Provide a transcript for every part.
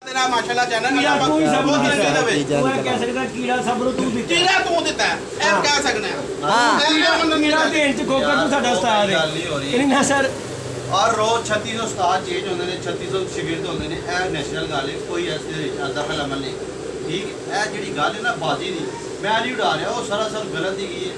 तेरा माशाल्लाह चैनल कीड़ा तू ही सब बहुत दिता रंगे दे है। तू कह सकदा कीड़ा सब तू दिता है। कीड़ा तू दिता है ए कह सकने कीड़ा देन च खोकर तू साडा उस्ताद है नहीं ना सर। और रोज 3600 उस्ताद चेंज होंगे ने 3600 शिगिर्द होंगे ने ए नेशनल गल है कोई ऐसे दखल अमल नहीं ठीक ए जेडी गल है ना बाजी दी मैं नहीं उड़ा रहा वो सरासर गलत ही है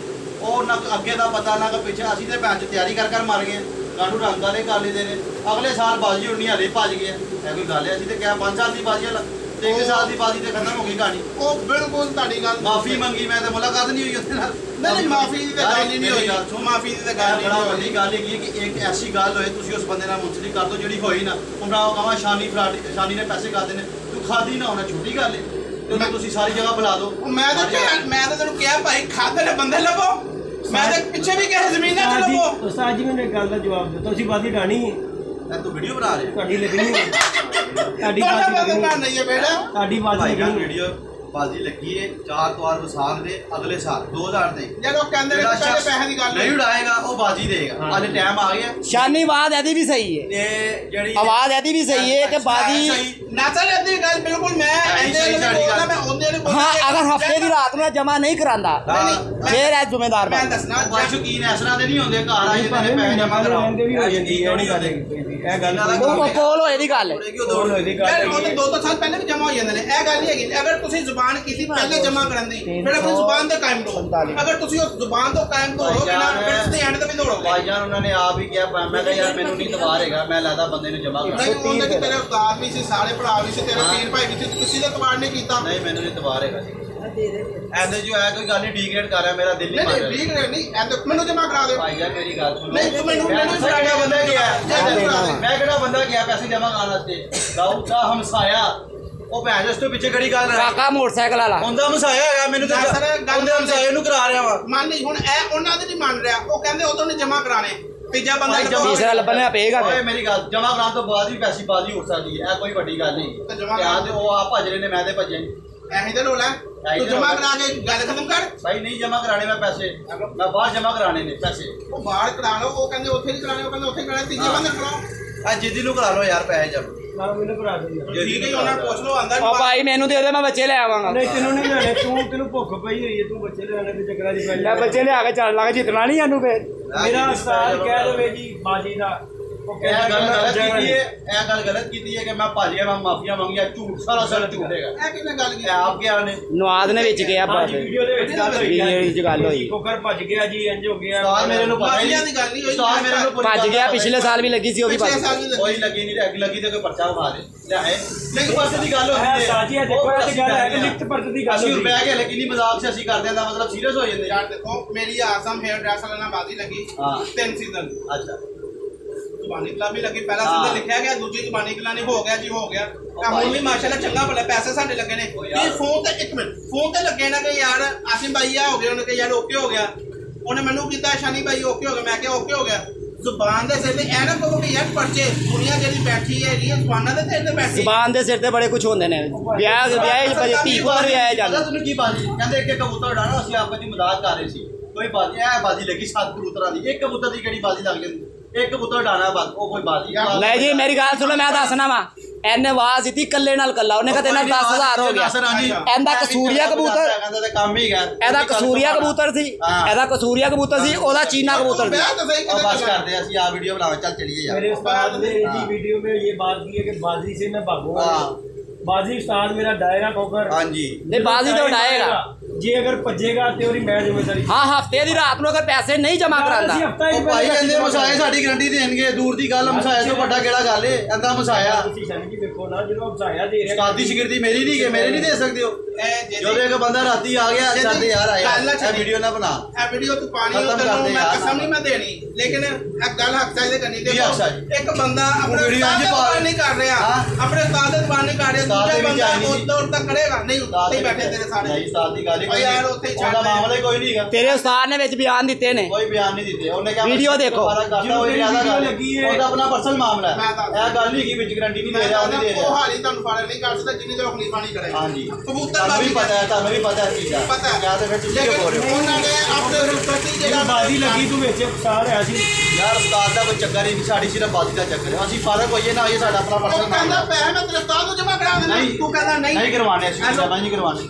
ਉਹ ਨਾ ਅੱਗੇ ਦਾ ਪਤਾ ਨਾ ਕਿ ਪਿੱਛੇ ਅਸੀਂ ਤੇ ਭੈਣ ਚ ਤਿਆਰੀ ਕਰ ਮਾਰ ਗਏ ਕਾਨੂੰ ਰੰਗ ਵਾਲੇ ਕਰ ਲਈਦੇ ਨੇ ਅਗਲੇ ਸਾਲ ਬਾਜੀ ਉੜਨੀ ਹਲੇ ਭੱਜ ਗਏ ਇਹ ਕੋਈ ਗੱਲ ਹੈ ਅਸੀਂ ਤੇ ਕਿਹਾ 5 ਸਾਲ ਦੀ ਬਾਜੀ ਵਾਲਾ 1 ਸਾਲ ਦੀ ਬਾਜੀ ਤੇ ਖਤਮ ਹੋ ਗਈ ਕਹਾਣੀ ਉਹ ਬਿਲਕੁਲ ਤੁਹਾਡੀ ਗੱਲ ਮਾਫੀ ਮੰਗੀ ਮੈਂ ਤੇ ਮੁਲਾਕਾਤ ਨਹੀਂ ਹੋਈ ਉਹਦੇ ਨਾਲ ਨਹੀਂ ਮਾਫੀ ਦੀ ਤਾਂ ਗੱਲ ਹੀ ਨਹੀਂ ਹੋਈ ਮਾਫੀ ਦੀ ਤਾਂ ਗੱਲ ਹੀ ਬੜਾ ਨਹੀਂ ਵੱਡੀ ਗੱਲ ਹੈਗੀ ਕਿ ਇੱਕ ਐਸੀ ਗੱਲ ਹੋਏ ਤੁਸੀਂ ਉਸ ਬੰਦੇ ਨਾਲ ਮੁੰਸਲੀ ਕਰ ਦੋ ਜਿਹੜੀ ਹੋਈ ਨਾ ਉਮਰਾ ਕਹਾਂ ਸ਼ਾਨੀ ਨੇ ਪੈਸੇ ਖਾਦੇ ਨੇ ਤੂੰ ਖਾਦੀ ਨਾ ਹੋਣਾ ਛੋਟੀ ਗੱਲ ਹੈ ਤੇ ਉਹਨੂੰ ਤੁਸੀਂ ਸਾਰੀ ਜਗ੍ਹਾ ਬੁਲਾ ਦਿਓ ਮੈਂ ਤਾਂ ਤੈਨੂੰ ਕਿਹਾ ਭਾਈ ਖਾਦੇ ਨੇ ਬੰਦੇ ਲੱਭੋ मैं तो पीछे भी कहे जमीन ना चलो उस्ताद जी मैंने गल का जवाब दिता तुसी बाजी डाणी है मैं तो वीडियो बना रहे ਤੁਹਾਡੀ ਲੱਗਣੀ ਹੈ ਤੁਹਾਡੀ बाजी नहीं है बेटा ਤੁਹਾਡੀ ਬਾਜੀ भाई का ਲੱਗਣੀ ਹੈ वीडियो बाजी लगी है 4 तवार वसाल दे अगले साल 2000 दे ਜਦੋਂ ਕਹਿੰਦੇ ਨੇ ਪਹਿਲੇ ਪੈਸੇ ਦੀ ਗੱਲ नहीं उड़ाएगा वो बाजी देगा आज टाइम आ गया शानी आवाज ऐदी भी सही है ते जेडी आवाज ऐदी भी सही है कि बाजी ਨਾਸਰ ਇਹਦੀ ਗੱਲ ਬਿਲਕੁਲ ਮੈਂ ਇਹਦੇ ਲਈ ਬੋਲਦਾ ਮੈਂ ਉਹਦੇ ਲਈ ਬੋਲਦਾ हाँ अगर हफ्ते की रात में जमा नहीं करांदा फिर है जिम्मेदार ਮੈਂ बात ਦੱਸਣਾ भाई शौकीन इस तरह दे नहीं होंगे घर आए जिन्हें पैसे जमा कराओ ਵੀ ਹੋ ਜਾਂਦੀ ਹੈ ਨਹੀਂ ਗੱਲ ਇਹ ਗੱਲ वो कोल होए दी गल ਕੋਲ ਹੋਈ ਦੀ ਗੱਲ ਉਹਦੇ 2 ਸਾਲ ਪਹਿਲੇ ਵੀ ਜਮਾ ਹੋ ਜਾਂਦੇ ਨੇ ਇਹ ਗੱਲ ਨਹੀਂ ਹੈਗੀ ਅਗਰ ਤੁਸੀਂ ਜ਼ੁਬਾਨ ਕੀਤੀ ਪਹਿਲੇ ਜਮਾ ਕਰਨ ਦੀ ਫਿਰ ਆਪਣੀ ਜ਼ੁਬਾਨ ਤੇ ਕਾਇਮ ਰਹੋ ਅगर ਤੁਸੀਂ ਉਸ ਜ਼ੁਬਾਨ ਤੋਂ ਕਾਇਮ ਰਹੋਗੇ ਨਾ ਫਿਰ ਤੁਸੀਂ ਐਂਡ ਤੇ ਵੀ ਦੌੜੋਗੇ भाईजान उन्होंने आप ही किया मैं कहा यार मैंने नहीं तवार हैगा मैं लादा बंदे ने जमा करा ਨਹੀਂ ਉਹਦੇ ਕਿ ਤੇਰੇ ਉਸਤਾਦ ਵੀ ਸੀ ਸਾਰੇ ਭਰਾ ਵੀ ਸੀ ਤੇਰੇ ਪੀਰ ਭਾਈ ਵੀ ਸੀ ਕਿਸੇ ਦਾ ਤਵਾਰ ਨਹੀਂ ਕੀਤਾ नहीं मैंने नहीं तवार हैगा ऐसे जो है कोई गल नहीं डिग्रेड कर रहा मेरा दिल नहीं ਨਹੀਂ मान ਠੀਕ ਹੈ ਨਹੀਂ ਇਹ ਤਾਂ ਮੈਨੂੰ ਜਮਾ ਕਰਾ ਦਿਓ भाईजान मेरी गल सुनो नहीं, तू मैनू- मैनू मैं किहड़ा बंदा गया मैं- मैं किहड़ा बंदा गया पैसे जमा कराने वास्ते दाऊद दा हमसाया ਉਹ ਭੈਣ ਜਿਸ ਤੋਂ ਪਿੱਛੇ ਕਿਹੜੀ ਗੱਲ ਹੈ काका मोटरसाइकिल वाला ਉਹਦਾ ਹਮਸਾਇਆ ਹੈਗਾ ਮੈਨੂੰ ਤਾਂ ਨਾ ਸਰ, ਗੱਲ ਉਹਦੇ ਹਮਸਾਏ ਨੂੰ ਕਰਾ ਰਿਹਾ ਵਾ ਮੰਨ ਲਈ ਹੁਣ ਇਹ ਉਹਨਾਂ ਦੇ ਨਹੀਂ ਮੰਨ ਰਿਹਾ ਉਹ ਕਹਿੰਦੇ ਉਦੋਂ ਨਹੀਂ ਜਮਾ ਕਰਾਣੇ ਤੀਜਾ ਬੰਦਾ ਭਾਈ, ਜਦੋਂ तीसरा लबना पेगा ਓਏ ਮੇਰੀ ਗੱਲ ਜਮਾ ਕਰਾਉਣ ਤੋਂ ਬਾਅਦ ਵੀ ਪੈਸੇ ਬਾਜੀ ਉੱਠ ਸਕਦੀ ਹੈ ਇਹ ਕੋਈ ਵੱਡੀ ਗੱਲ ਨਹੀਂ ਤੇ ਜਮਾ ਯਾਰ ਤੇ ਉਹ ਆ ਭੱਜ ਰਹੇ ਨੇ ਮੈਂ ਤੇ ਭੱਜੇ ਨਹੀਂ ਇਹੀ ਤਾਂ ਰੋਲਾ ਤੂੰ ਜਮਾ ਕਰਾ ਕੇ ਗੱਲ ਖਤਮ ਕਰ ਭਾਈ ਨਹੀਂ ਜਮਾ ਕਰਾਣੇ ਮੈਂ ਪੈਸੇ ਮੈਂ ਬਾਹਰ ਜਮਾ ਕਰਾਣੇ ਨੇ ਪੈਸੇ ਉਹ ਬਾਹਰ ਕਰਾ ਲਓ ਉਹ ਕਹਿੰਦੇ ਉੱਥੇ ਨਹੀਂ ਕਰਾਣੇ ਉਹ ਕਹਿੰਦੇ ਉੱਥੇ ਕਰਾਣੇ ਤੀਜੇ ਬੰਦੇ ਕਰਾਓ ਆ ਜਿੱਦੀ ਨੂੰ ਕਰਾ ਲਓ ਯਾਰ ਪੈਸੇ ਜਮ ਨਾ ਮੈਨੂੰ ਭਰਾ ਦੇ ਠੀਕ ਹੈ ਉਹਨਾਂ ਨੂੰ ਪੁੱਛ ਲਓ ਆਂਦਾ ओ भाई मैनू दे दे मैं बच्चे ले आवांगा ਨਹੀਂ ਤੈਨੂੰ ਨਹੀਂ ਲੈਣੇ ਤੈਨੂੰ ਭੁੱਖ ਪਈ ਹੋਈ ਹੈ ਤੂੰ ਬੱਚੇ ਲਿਆਣੇ ਦੇ ਚੱਕਰਾਂ 'ਚ ਪੈ मैं बच्चे ले आके चल लागा जितना नहीं आनू फिर ਮੇਰਾ ਉਸਤਾਦ ਕਹਿ ਦੇਵੇ ਜੀ ਬਾਜੀ ਦਾ ਉਹ ਇਹ ਗੱਲ ਗਲਤ ਕਹਿੰਦਾ ਕੀਤੀ ਹੈ ਇਹ ਗੱਲ ਗਲਤ ਕੀਤੀ ਹੈ ਕਿ ਮੈਂ ਭੱਜ ਗਿਆ ਮੈਂ ਮਾਫੀਆ ਮੰਗਿਆ ਝੂਠ ਸਾਰਾ ਝੂਠ ਹੈਗਾ ਇਹ ਕਿਵੇਂ ਗੱਲ ਇਹ ਕੀਤੀ ਆਪ ਕਿਹਾ ਨੇ नवाज ने विच गया ਅੱਜ बस ਵੀਡੀਓ ਦੇ ਵਿੱਚ ਗੱਲ ਹੋਈ ਵੀਡੀਓ ਵਿੱਚ ਗੱਲ ਹੋਈ। ਕੋਕਰ ਭੱਜ ਗਿਆ ਜੀ ਇੰਜ ਹੋ ਗਿਆ ਉਸਤਾਦ ਮੇਰੇ ਨੂੰ ਪਤਾ ਹੀ ਮਾਫੀਆ ਦੀ ਗੱਲ ਨਹੀਂ ਹੋਈ ਉਸਤਾਦ ਮੇਰੇ ਨੂੰ ਪੂਰੀ भज ਗੱਲ गया ਪਤਾ पिछले साल भी लगी सी वो भी ਪਿਛਲੇ भज ਸਾਲ ਵੀ ਲੱਗੀ। ਕੋਈ ਲੱਗੀ ਨਹੀਂ ਅੱਗ ਲੱਗੀ ਤੇ ਕੋਈ ਪਰਚਾ ਵਿਖਾ ਦੇ ਲੈ ਹੈ ਲਿਖ ਪਰਚੇ ਦੀ ਗੱਲ ਹੈ ਹੁੰਦੀ ਹੈ ਸਾਜੀ ਇਹ ਦੇਖੋ ਇਹ ਗੱਲ ਹੈ ਕਿ ਲਿਖਤ ਪਰਤ ਦੀ ਗੱਲ ਅਸੀਂ ਹੋਈ ਬਹਿ ਕੇ ਲੇਕਿਨ ਨਹੀਂ ਮਜ਼ਾਕ ਸੇ ਅਸੀਂ ਕਰਦੇ ਹਾਂ ਦਾ ਮਤਲਬ ਸੀਰੀਅਸ ਹੋ ਜਾਂਦੇ ਯਾਰ ਦੇਖੋ ਮੇਰੀ ਆਸਮ ਹੇਅਰ ਡਰੈਸ ਵਾਲਾ ਨਾਲ ਬਾਜ਼ੀ ਲੱਗੀ ਹਾਂ। 3 ਸੀਜ਼ਨ ਅੱਛਾ ਜ਼ੁਬਾਨੀ ਕਲਾ ਵੀ ਲੱਗੀ ਪਹਿਲਾ ਹਾਂ। ਸੀਜ਼ਨ ਲਿਖਿਆ ਗਿਆ ਦੂਜੀ ਜ਼ੁਬਾਨੀ ਕਲਾ ਨਹੀਂ ਹੋ ਗਿਆ ਜੀ ਹੋ ਗਿਆ ਤਾਂ ਹੁਣ ਵੀ ਮਾਸ਼ਾਅੱਲਾ ਚੰਗਾ ਭਲਾ ਪੈਸੇ ਸਾਡੇ ਲੱਗੇ ਨੇ ਉਹ ਯਾਰ। ਇਹ ਫੋਨ ਤੇ ਇੱਕ ਮਿੰਟ ਫੋਨ ਤੇ ਲੱਗੇ ਨਾ ਕਿ ਯਾਰ ਆਸਿਮ ਭਾਈ ਆ ਹੋ ਗਿਆ ਉਹਨੇ ਕਿ ਯਾਰ ਓਕੇ ਹੋ ਗਿਆ ਉਹਨੇ ਮੈਨੂੰ ਕੀਤਾ ਸ਼ਾਨੀ ਭਾਈ ਓਕੇ ਹੋ ਗਿਆ ਮੈਂ ਕਿਹਾ ਓਕੇ ਹੋ ਗਿਆ ਜ਼ੁਬਾਨ ਦੇ ਸਿਰ ਤੇ ਐ ਨਾ ਕਹੋ ਕਿ ਯਾਰ ਪਰਚੇ ਦੁਨੀਆ ਜਿਹੜੀ ਬੈਠੀ ਹੈ ਇਹ ਜ਼ੁਬਾਨਾਂ ਦੇ ਸਿਰ ਤੇ ਬੈਠੀ ਜ਼ਬਾਨ ਦੇ ਸਿਰ ਤੇ ਬੜੇ ਕੁਝ ਹੁੰਦੇ ਨੇ ਵਿਆਹ ਧੀ ਪੁੱਤਰ ਵੀ ਆਇਆ ਪਤਾ ਜਾਂਦਾ ਤੁਹਾਨੂੰ ਕੀ ਬਾਜੀ ਕਹਿੰਦੇ ਇੱਕ ਕਬੂਤਰ ਉਡਾਣਾ ਅਸੀਂ ਆਪਸ ਵਿੱਚ ਮਜ਼ਾਕ ਕਰ ਰਹੇ ਸੀ ਕੋਈ ਬਾਜੀ ਇਹ ਬਾਜੀ ਲੱਗੀ 7 ਕਬੂਤਰਾਂ ਦੀ ਇੱਕ ਕਬੂਤਰ ਦੀ ਕਿਹੜੀ ਬਾਜੀ ਲੱਗ ਜਾਂਦੀ ਇੱਕ ਕਬੂਤਰ ਉਡਾਣਾ ਬਸ ਉਹ ਕੋਈ ਬਾਜੀ नहीं जी मेरी गल सुनो मैं दसना वा एने आवाज दी कल्ले नाल कल्ला ਉਹਨੇ ਕਹਿੰਦਾ 10000 ਹੋ ਗਿਆ ਇਹਦਾ ਕਸੂਰੀਆ ਕਬੂਤਰ ਕਹਿੰਦਾ ਤਾਂ ਕੰਮ ਹੀ ਹੈ ਇਹਦਾ ਕਸੂਰੀਆ ਕਬੂਤਰ ਸੀ ਇਹਦਾ ਕਸੂਰੀਆ ਕਬੂਤਰ ਸੀ ਉਹਦਾ ਚੀਨਾ ਕਬੂਤਰ ਸੀ ਵਿਆਹ ਤਾਂ ਸਹੀ ਉਹ ਬਸ ਕਿਤੇ ਕਰਦੇ ਅਸੀਂ ਆ ਵੀਡੀਓ ਬਣਾਵਾਂ ਚੱਲ ਚਲੀਏ मेरे यार उस्ताद ने जी वीडियो में ये बात की है कि बाजी से मैं भागूंगा बाजी उस्ताद मेरा डायरा कोकर हाँ जी नहीं बाजी तो उड़ाएगा जी अगर भजेगा तो ਉਹਦੀ ਮੈਂ ਜ਼ਿੰਮੇਵਾਰੀ हाँ हफ्ते ਦੀ ਰਾਤ ਨੂੰ ਅਗਰ ਪੈਸੇ ਨਹੀਂ ਜਮਾ ਕਰਾਂਦਾ ਹਫਤਾ ਉਹ ਭਾਈ ਕਹਿੰਦੇ ਮਸਾਏ ਸਾਡੀ ਗਰੰਟੀ ਦੇਣਗੇ ਦੂਰ ਦੀ ਗੱਲ ਮਸਾਏ ਤੋਂ ਵੱਡਾ ਕਿਹੜਾ ਗੱਲ ਏ ਐਂਦਾ ਮਸਾਇਆ ਤੁਸੀਂ ਸ਼ਾਨੀ ਜੀ ਵੇਖੋ ਨਾ ਜਦੋਂ ਹਮਸਾਇਆ ਦੇ ਰਿਹਾ ਉਸਤਾਦੀ ਸ਼ਗਿਰਦੀ ਮੇਰੀ ਨਹੀਂ ਕਿ ਮੇਰੇ ਨਹੀਂ ਦੇ ਸਕਦੇ ਹੋ ਜਦੋਂ ਇੱਕ ਬੰਦਾ ਰਾਤੀ ਆ ਗਿਆ ਸਾਡੇ ਯਾਰ ਆਇਆ ਇਹ ਵੀਡੀਓ ਨਾ ਬਣਾ ਇਹ ਵੀਡੀਓ ਤੂੰ ਪਾਣੀ ਖਤਮ ਉਤਰ ਕਰ ਨੂੰ ਦੇ ਮੈਂ ਯਾਰ। ਕਸਮ ਨਹੀਂ ਮੈਂ ਦੇਣੀ ਲੇਕਿਨ ਇਹ ਗੱਲ ਹੱਕ ਚਾਹੀਦੇ ਕਰਨੀ ਕੀ ਹੱਕ ਚਾਹੀਦੇ? ਇੱਕ ਬੰਦਾ ਆਪਣੇ ਵੀਡੀਓ ਉਸਤਾਦ ਇੰਝ ਦੀ ਪਾ ਜ਼ਬਾਨ ਨਹੀਂ ਕਰ ਰਿਹਾ ਹਾਂ। ਆਪਣੇ ਉਸਤਾਦ ਦੀ ਜ਼ਬਾਨ ਨਹੀਂ ਕਰ ਰਿਹਾ ਉਸਤਾਦ ਦੂਜਾ ਦੇ ਵਿੱਚ ਬੰਦਾ ਆਈ ਨਹੀਂ। ਉਦੋਂ ਤੱਕ ਕਰੇਗਾ ਨਹੀਂ ਉੱਥੇ ਹੀ ਬੈਠੇ ਤੇਰੇ ਸਾਰੇ ਨਹੀਂ ਉਸਤਾਦ ਦੀ ਗੱਲ ਹੀ ਓ ਯਾਰ ਉੱਥੇ ਹੀ ਛੱਡ ਉਹਦਾ ਦੇ। ਮਾਮਲਾ ਹੀ ਕੋਈ ਨਹੀਂ ਹੈਗਾ ਤੇਰੇ ਉਸਤਾਦ ਨੇ ਵਿੱਚ ਬਿਆਨ ਦਿੱਤੇ ਨੇ ਕੋਈ ਬਿਆਨ ਨਹੀਂ ਦਿੱਤੇ ਉਹਨੇ ਕਿਹਾ ਵੀਡੀਓ ਦੇਖੋ। ਜਿਹਨੂੰ ਵੀਡੀਓ ਲੱਗੀ ਹੈ। ਉਹਦਾ ਆਪਣਾ ਪਰਸਨਲ ਮਾਮਲਾ ਮੈਂ ਹੈ ਦੱਸ- ਇਹ ਗੱਲ ਨਹੀਂ ਕਿ ਵਿੱਚ ਗਾਰੰਟੀ ਨਹੀਂ ਮੈਂ ਦੇ ਰਿਹਾ ਉਹਨੇ ਦੇ ਉਹ ਰਿਹਾ ਹਾਲੀ ਤੁਹਾਨੂੰ ਫਾੜੇ ਨਹੀਂ ਕਰ ਸਕਦਾ ਜਿੰਨੀ ਜੋ ਖਲੀਫਾ ਨਹੀਂ ਕਰੇ ਹਾਂਜੀ। ਕਬੂਤਰ ਤੁਹਾਨੂੰ ਵੀ ਪਤਾ ਹੈ ਚੀਜ਼ਾਂ ਪਤਾ ਹੈ। ਜਾਂ ਤਾਂ ਫਿਰ ਤੁਸੀਂ ਕਿਉਂ ਬੋਲ ਰਹੇ ਹੋ ਉਹਨਾਂ ਨੇ ਆਪਣੇ ਪ੍ਰਤੀ ਜਦੋਂ ਜਿਹੜਾ ਬਾਜ਼ੀ ਲੱਗੀ ਤੂੰ ਵਿੱਚ ਫਸਾਦ ਹੋਇਆ ਸੀ ਯਾਰ ਉਸਤਾਦ ਦਾ ਕੋਈ ਚੱਕਰ ਹੀ ਨਹੀਂ ਸਾਡੀ ਸਿਰਫ ਬਾਜ਼ੀ ਦਾ ਚੱਕਰ ਹੈ ਅਸੀਂ ਫਰਕ ਹੋਈਏ ਨਾ ਹੋਈਏ ਸਾਡਾ ਆਪਣਾ ਉਹ ਕਹਿੰਦਾ ਪਰਸਨਲ ਪੈਸੇ ਮੈਂ ਤੇਰੇ ਉਸਤਾਦ ਨੂੰ ਜਮ੍ਹਾਂ ਕਰਾ ਦੇਣਾ ਨਹੀਂ ਤੂੰ ਕਹਿੰਦਾ ਨਹੀਂ ਨਹੀਂ ਕਰਵਾਣੇ ਅਸੀਂ ਜਮਾ ਨਹੀਂ ਕਰਵਾਣੇ